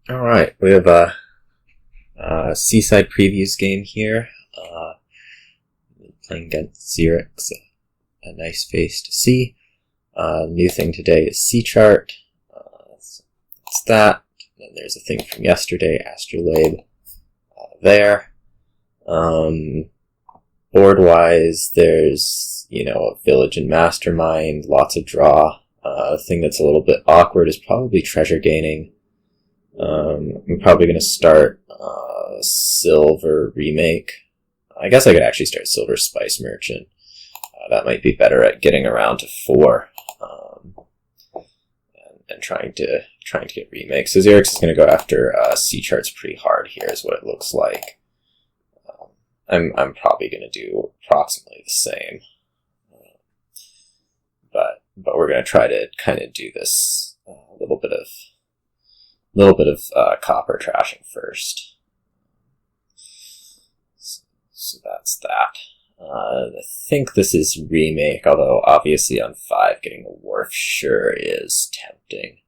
Alright, we have a Seaside previews game here. Playing against xyrix, a nice face to see. New thing today is C chart. It's that. And then there's a thing from yesterday, Astrolabe, there. Board-wise, there's, a village and Mastermind, lots of draw. The thing that's a little bit awkward is probably treasure gaining. I'm probably going to start Silver Remake. I guess I could actually start Silver Spice Merchant. That might be better at getting around to 4 and trying to get Remake. So xyrix is going to go after C charts pretty hard here, is what it looks like. I'm probably going to do approximately the same, but we're going to try to kind of do this a little bit of copper trashing first. So that's that. I think this is Remake, although obviously on 5 getting a Wharf sure is tempting,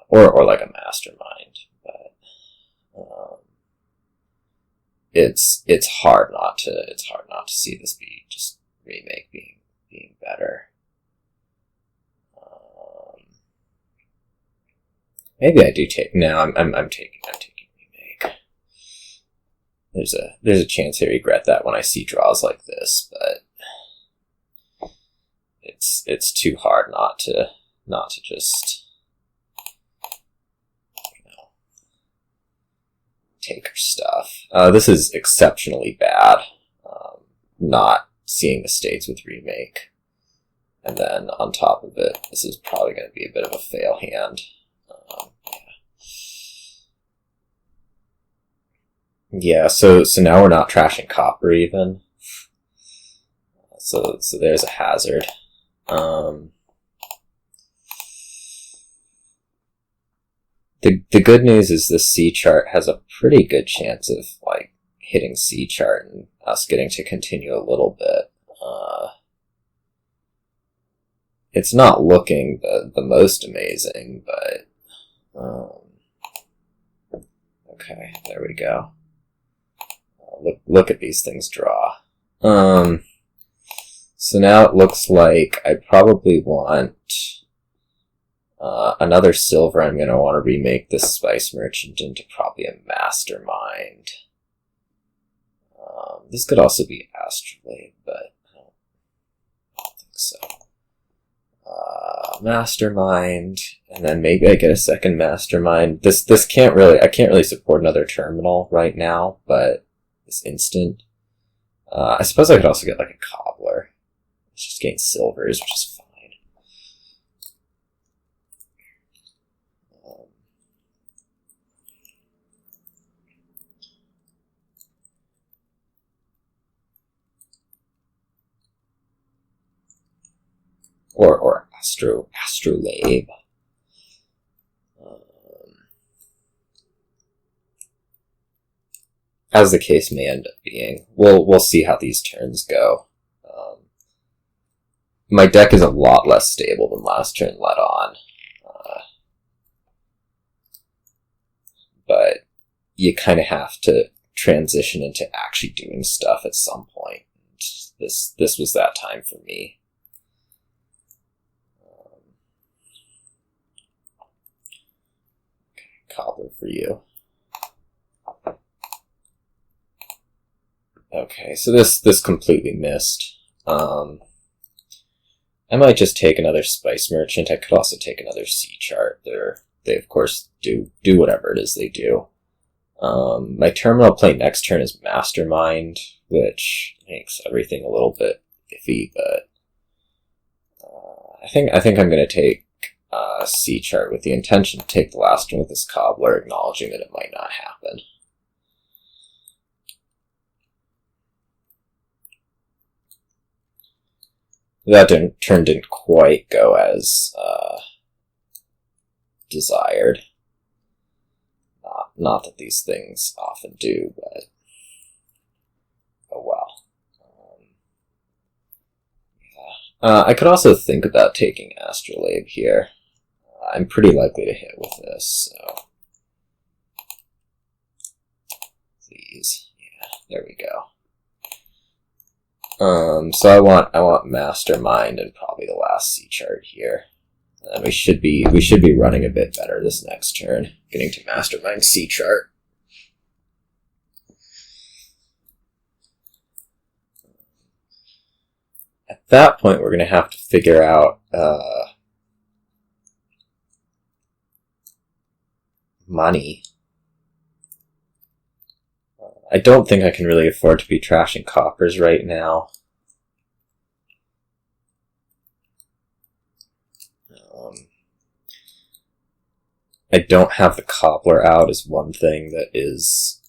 or like a Mastermind, but it's hard not to see this be just Remake being better. Maybe I do take. No, I'm taking Remake. There's a chance I regret that when I see draws like this, but it's too hard not to just take her stuff. This is exceptionally bad. Not seeing the states with Remake, and then on top of it, this is probably going to be a bit of a fail hand. Yeah, so now we're not trashing copper even. So there's a hazard. The good news is this C chart has a pretty good chance of hitting C chart and us getting to continue a little bit. It's not looking the most amazing, but okay, there we go. Look at these things draw. So now it looks like I probably want another silver. I'm going to want to remake this Spice Merchant into probably a Mastermind. This could also be Astrolabe, but I don't think so. Mastermind, and then maybe I get a second Mastermind. This I can't really support another terminal right now, but this instant. I suppose I could also get a Cobbler. It's just gain silvers, which is fine. Or Astrolabe. As the case may end up being. We'll see how these turns go. My deck is a lot less stable than last turn let on. But you kind of have to transition into actually doing stuff at some point. This was that time for me. Cobbler for you. Okay, so this completely missed. I might just take another Spice Merchant. I could also take another C chart. They of course do whatever it is they do. My terminal I'll play next turn is Mastermind, which makes everything a little bit iffy, but I think I'm going to take C chart with the intention to take the last one with this Cobbler, acknowledging that it might not happen. That turn didn't quite go as desired. Not that these things often do, but oh well. I could also think about taking Astrolabe here. I'm pretty likely to hit with this, so... Please. Yeah, there we go. So I want Mastermind and probably the last C chart here. And we should be running a bit better this next turn, getting to Mastermind C chart. At that point, we're going to have to figure out money. I don't think I can really afford to be trashing coppers right now. I don't have the Cobbler out is one thing that is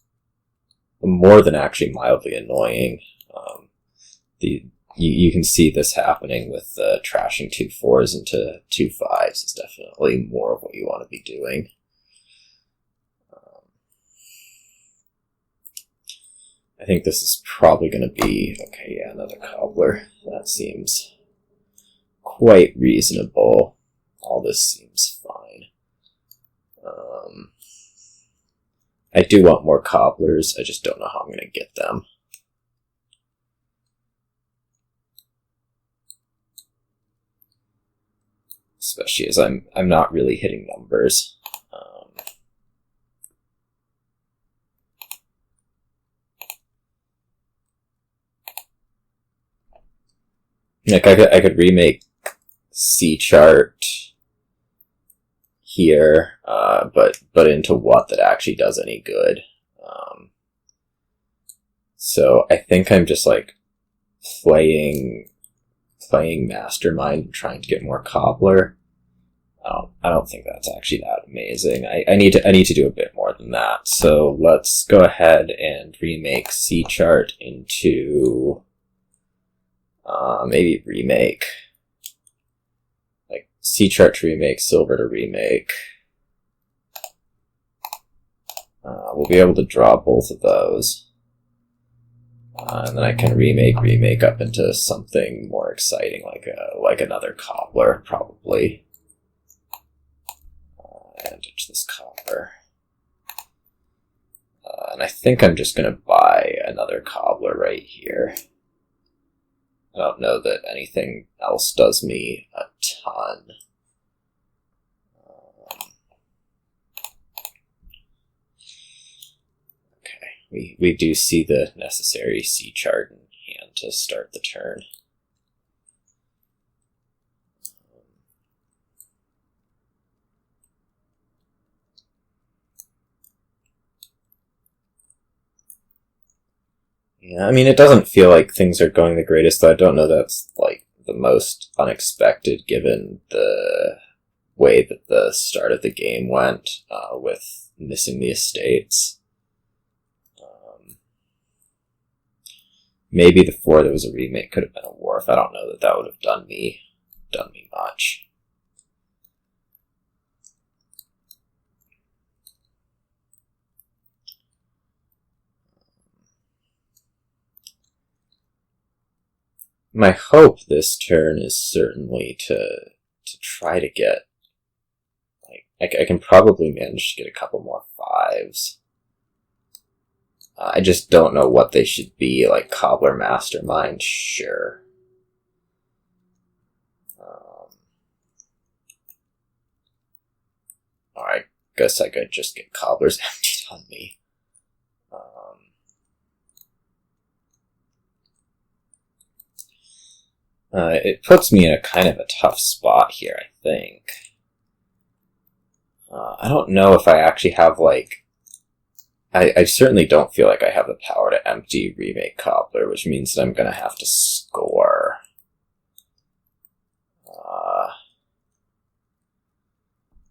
more than actually mildly annoying. You can see this happening with trashing 2 4s into 2 5s is definitely more of what you want to be doing. I think this is probably going to be... Okay, yeah, another Cobbler. That seems quite reasonable. All this seems fine. I do want more Cobblers. I just don't know how I'm going to get them. Especially as I'm not really hitting numbers. Like I could remake C chart here, but into what that actually does any good. So I think I'm just like playing Mastermind and trying to get more Cobbler. I don't think that's actually that amazing. I need to do a bit more than that. So let's go ahead and remake C chart into maybe remake. Like C chart to remake, silver to remake. We'll be able to draw both of those. And then I can remake up into something more exciting, like another Cobbler, probably. And ditch this Cobbler. And I think I'm just going to buy another Cobbler right here. I don't know that anything else does me a ton. Okay, we do see the necessary C chart in hand to start the turn. Yeah, I mean, it doesn't feel like things are going the greatest, though I don't know that's, like, the most unexpected given the way that the start of the game went, with missing the estates. Maybe before there was a remake could have been a Wharf. I don't know that that would have done me much. My hope this turn is certainly to try to get, like, I can probably manage to get a couple more 5s. I just don't know what they should be, like Cobbler, Mastermind, sure. Alright, guess I could just get Cobblers emptied on me. It puts me in a kind of a tough spot here, I think. I don't know if I actually have, like... I certainly don't feel like I have the power to empty Remake Cobbler, which means that I'm going to have to score. I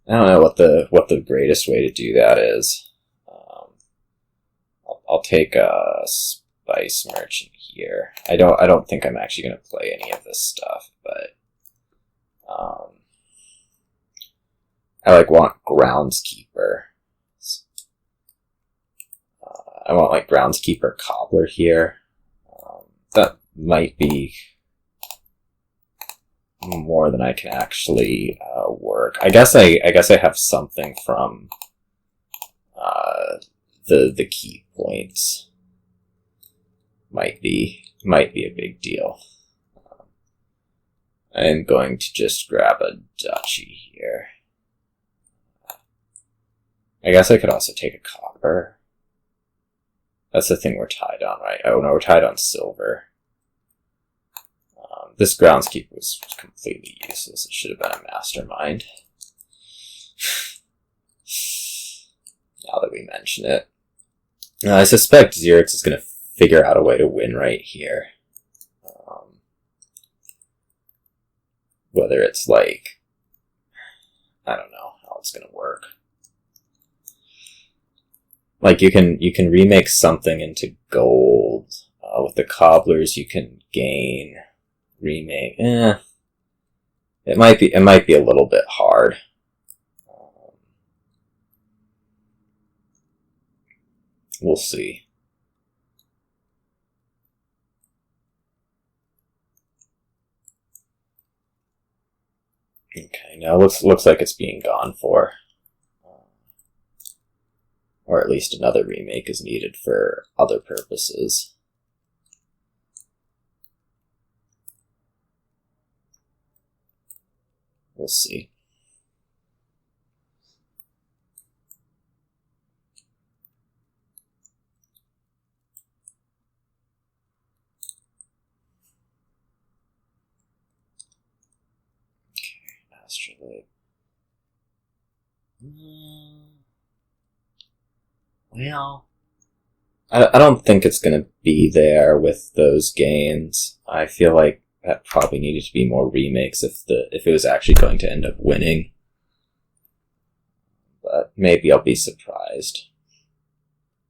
don't know what the greatest way to do that is. I'll take a Spice Merchant here. I don't think I'm actually going to play any of this stuff, but I want Groundskeeper. I want Groundskeeper Cobbler here. That might be more than I can actually work. I guess I have something from the key points. Might be a big deal. I'm going to just grab a duchy here. I guess I could also take a copper. That's the thing we're tied on, right? Oh no, we're tied on silver. This Groundskeeper was completely useless. It should have been a Mastermind. Now that we mention it. I suspect xyrix is going to figure out a way to win right here. Whether it's like... I don't know how it's going to work. Like, you can remake something into gold. With the Cobblers, you can gain... remake. It might be a little bit hard. We'll see. Okay, now looks like it's being gone for. Or at least another remake is needed for other purposes. We'll see. Okay, Astrolabe. Well, I don't think it's going to be there with those gains. I feel like that probably needed to be more remakes if it was actually going to end up winning. But maybe I'll be surprised.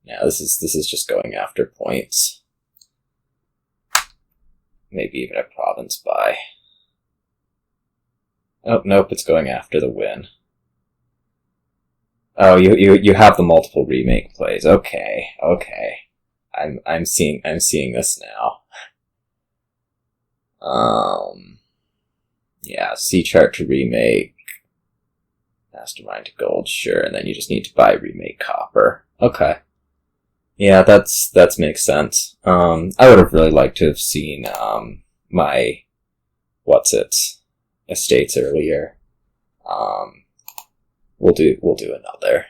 Yeah, this is just going after points. Maybe even a province buy. Oh nope, it's going after the win. Oh, you have the multiple remake plays. Okay. I'm seeing this now. Yeah, C chart to remake, Mastermind to gold, sure, and then you just need to buy remake copper. Okay. Yeah, that's makes sense. I would have really liked to have seen my estates earlier. We'll do another.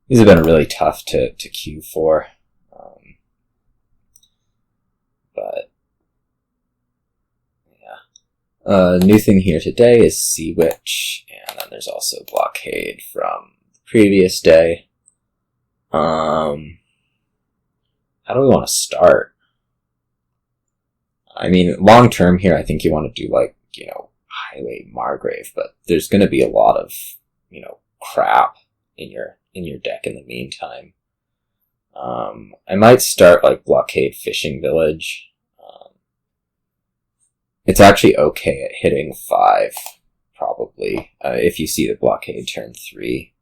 These have been really tough to queue for. But yeah. New thing here today is Sea Witch, and then there's also Blockade from the previous day. How do we want to start? I mean, long term here, I think you want to do like, Highway Margrave, but there's going to be a lot of, crap in your deck in the meantime. I might start like Blockade Fishing Village. It's actually okay at hitting 5, probably, if you see the Blockade turn 3.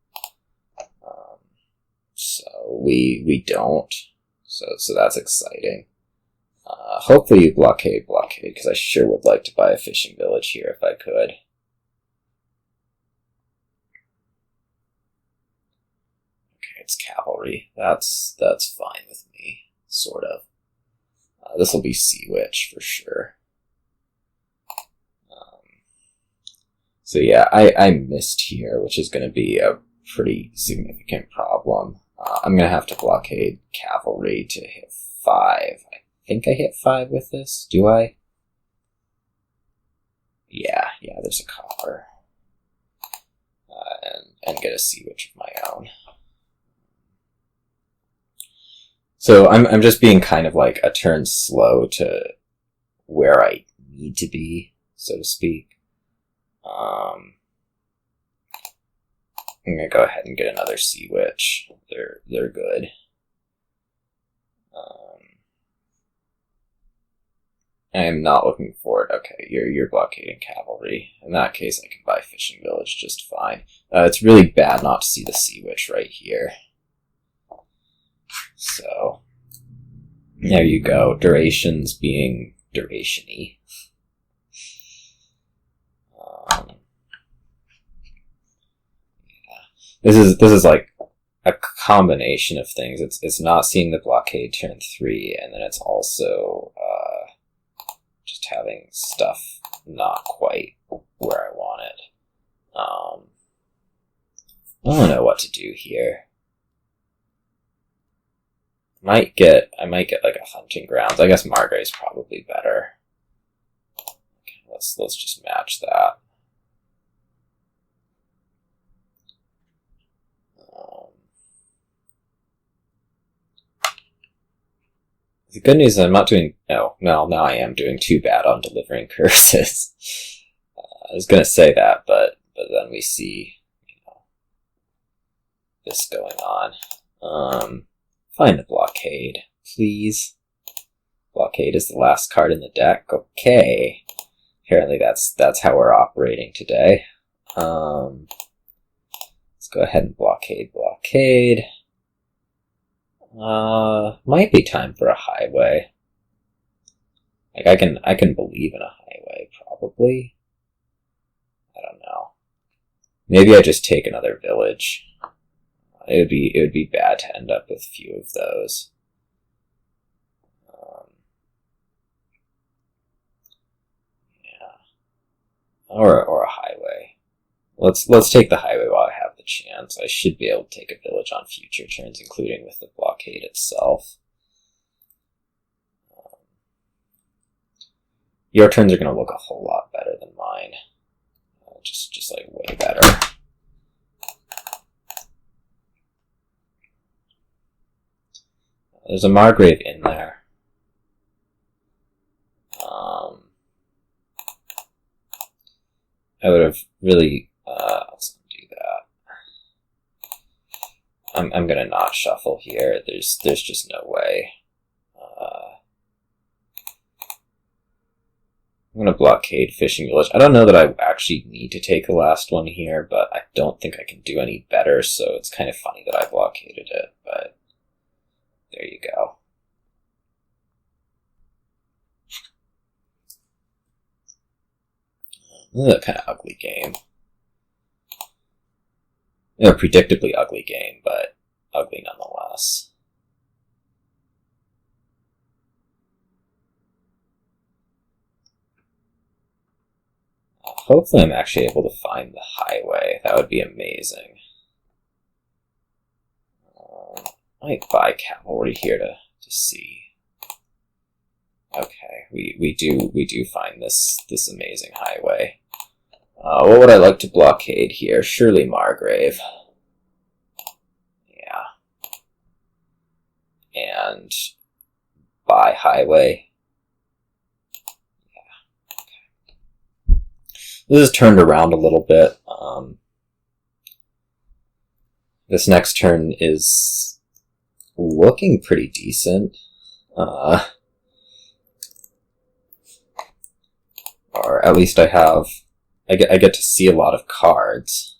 So we don't. So that's exciting. Hopefully you blockade, because I sure would like to buy a fishing village here if I could. Okay, it's Cavalry. That's fine with me, sort of. This will be Sea Witch for sure. So yeah, I missed here, which is going to be a pretty significant problem. I'm going to have to blockade Cavalry to hit 5. I think I hit 5 with this. Do I? Yeah, there's a copper. And get a Sea Witch of my own. So I'm just being kind of like a turn slow to where I need to be, so to speak. I'm gonna go ahead and get another Sea Witch. They're good. I am not looking for it. Okay, you're blockading Cavalry. In that case, I can buy Fishing Village just fine. It's really bad not to see the Sea Witch right here. So, there you go. Durations being duration-y. This is like a combination of things. It's not seeing the blockade turn 3, and then it's also just having stuff not quite where I want it. I don't know what to do here. I might get like a hunting grounds. I guess Margrave's probably better. Okay, let's just match that. The good news is I'm not doing... No, now I am doing too bad on delivering curses. I was going to say that, but then we see, this going on. Find the Blockade, please. Blockade is the last card in the deck. Okay. Apparently that's how we're operating today. Let's go ahead and Blockade. Might be time for a highway. Like I can believe in a highway, probably. I don't know. Maybe I just take another village. It would be bad to end up with a few of those. Yeah. Or a highway. Let's take the highway while I have the chance. I should be able to take a village on future turns, including with the blockade itself. Your turns are going to look a whole lot better than mine. Just like way better. There's a Margrave in there. I would have really... let's do that. I'm gonna not shuffle here. There's just no way. I'm gonna blockade Fishing Village. I don't know that I actually need to take the last one here, but I don't think I can do any better, so it's kind of funny that I blockaded it, but there you go. This is a kind of ugly game. A predictably ugly game, but ugly nonetheless. Hopefully I'm actually able to find the highway. That would be amazing. I might buy Cavalry here to see. Okay, we do find this amazing highway. What would I like to blockade here? Surely Margrave. Yeah. And buy highway. Yeah. Okay. This is turned around a little bit. This next turn is looking pretty decent. Or at least I get to see a lot of cards.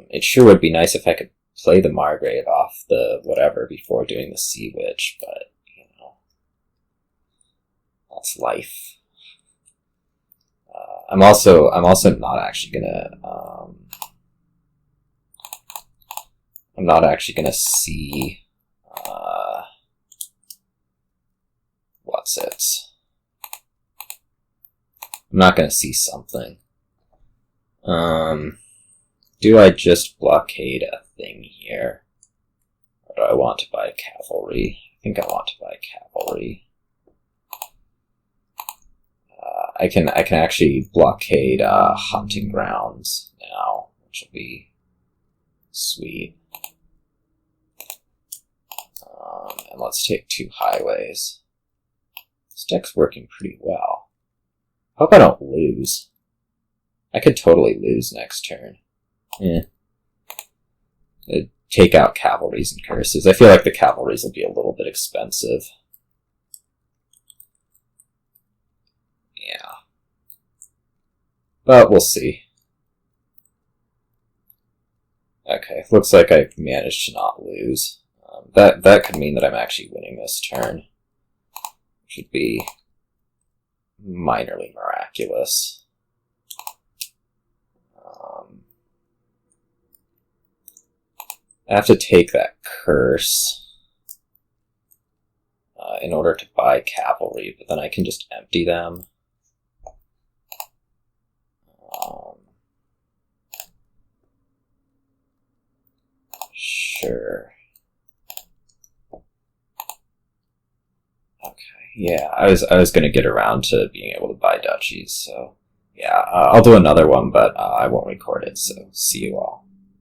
It sure would be nice if I could play the Margrave off the whatever before doing the Sea Witch, but that's life. I'm also not actually gonna I'm not actually gonna see what's it. I'm not going to see something. Do I just blockade a thing here? Or do I want to buy Cavalry? I think I want to buy Cavalry. I can actually blockade hunting grounds now, which will be sweet. And let's take 2 highways. This deck's working pretty well. Hope I don't lose. I could totally lose next turn. Take out Cavalries and Curses. I feel like the Cavalries will be a little bit expensive. Yeah. But we'll see. Okay, looks like I managed to not lose. That could mean that I'm actually winning this turn. Which would be minorly miraculous. I have to take that curse in order to buy cavalry, but then I can just empty them. Sure. Okay, yeah, I was going to get around to being able to buy duchies, so yeah, I'll do another one, but I won't record it, so see you all.